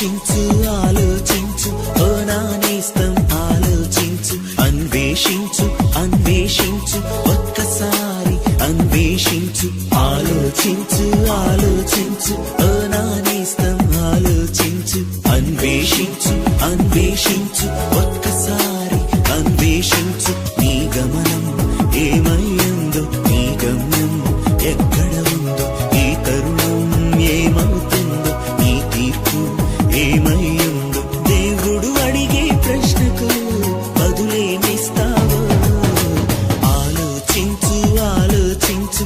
ఆలోచించు ఆలోచించు ఓ నా నేస్తం ఆలోచించు అన్వేషించు అన్వేషించు ఒక్కసారి అన్వేషించు ఆలోచించు ఆలోచించు ఓ నా నేస్తం ఆలోచించు అన్వేషించు అన్వేషించు ఒక్కసారి అన్వేషించు నీ గమనం ఏమయ్యిందో నీ గమ్యం ఎక్కడ ఉందో ఈ తరుణం ఏమవుతుందో నీ తీర్పు ఏమయ్యిందో దేవుడు అడిగే ప్రశ్నకు బదులేమిస్తావో ఆలోచించు ఆలోచించు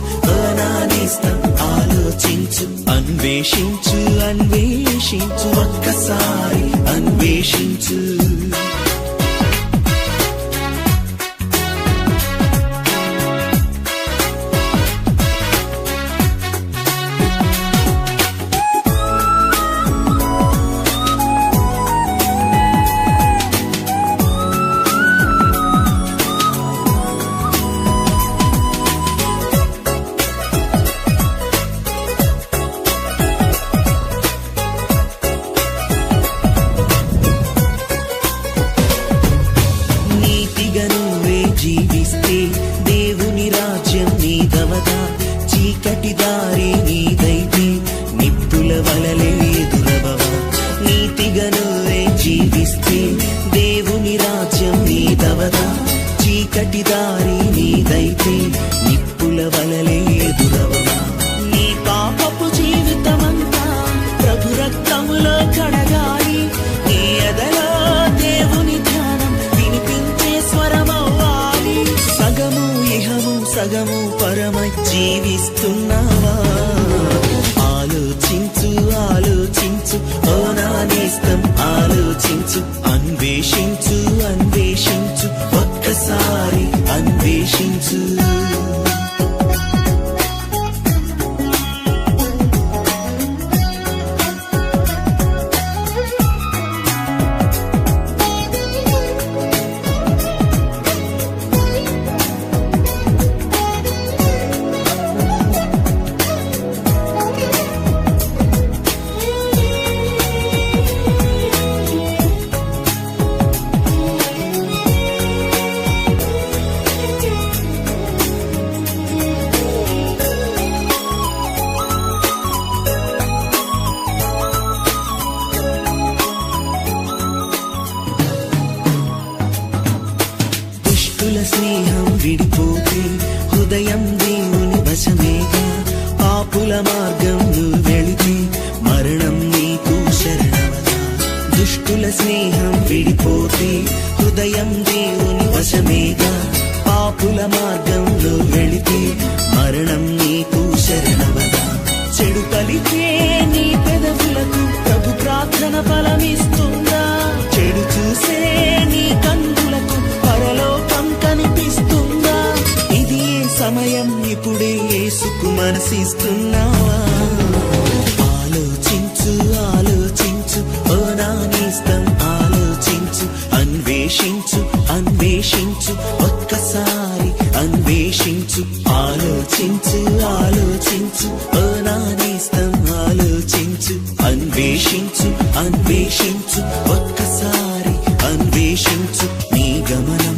నేస్తం ఆలోచించు అన్వేషించు అన్వేషించు ఒక్కసారి అన్వేషించు జీవిస్తే దేవుని రాజ్యం నీదవదా చీకటి దారి నీదైతే నిప్పుల వలలే ఎదురవవా నీతిగా నువ్వే జీవిస్తే దేవుని రాజ్యం నీదవదా చీకటి దారి నీదైతే నిప్పుల వలలే ఎదురవవా నీ పాపపు జీవితమంతా ప్రభు రక్తములో కడగాలి నీ ఎదలో దేవుని ధ్యానం వినిపించే స్వరమవ్వాలి సగము ఇహము సగము పరమై జీవిస్తున్నావా ఆలోచించు ఆలోచించు ఓ నా నేస్తం ఆలోచించు అన్వేషించు అన్వేషించు ఒక్కసారి అన్వేషించు స్నేహం విడిపోతే హృదయం దేవుని వశమేగా పాపుల మార్గం నువ్వు వెళితే మరణం నీకు శరణవదా దుష్టుల స్నేహం విడిపోతే హృదయం దేవుని వశమేగా పాపుల మార్గం నువ్వు వెళితే మరణం నీకు శరణవదా చెడు పలికే నీ పెదవులకు ప్రభు ప్రార్థన ఫలమిస్తుందా చెడు చూసే నీ కన్నులకు పరలోకం కనిపిస్తుందా ఇది ఏ సమయం ఇప్పుడే యేసుకు మనసిస్తున్నావా ఆలోచించు ఆలోచించు ఓ నా నేస్తం ఆలోచించు అన్వేషించు అన్వేషించు ఒక్కసారి అన్వేషించు ఆలోచించు ఆలోచించు ఓ నా నేస్తం ఆలోచించు అన్వేషించు అన్వేషించు ఒక్కసారి అన్వేషించు నీ గమనం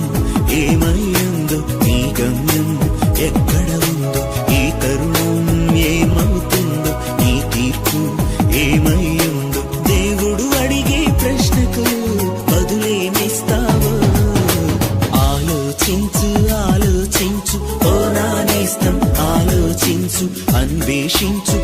ఏమయ్యిందో నీ గమ్యం ఎక్కడ ఉందో ఈ తరుణం ఏమవుతుందో నీ తీర్పు ఏమయ్యిందో దేవుడు అడిగే ప్రశ్నకు బదులేమిస్తావో ఆలోచించు ఆలోచించు ఓ నా నేస్తం ఆలోచించు అన్వేషించు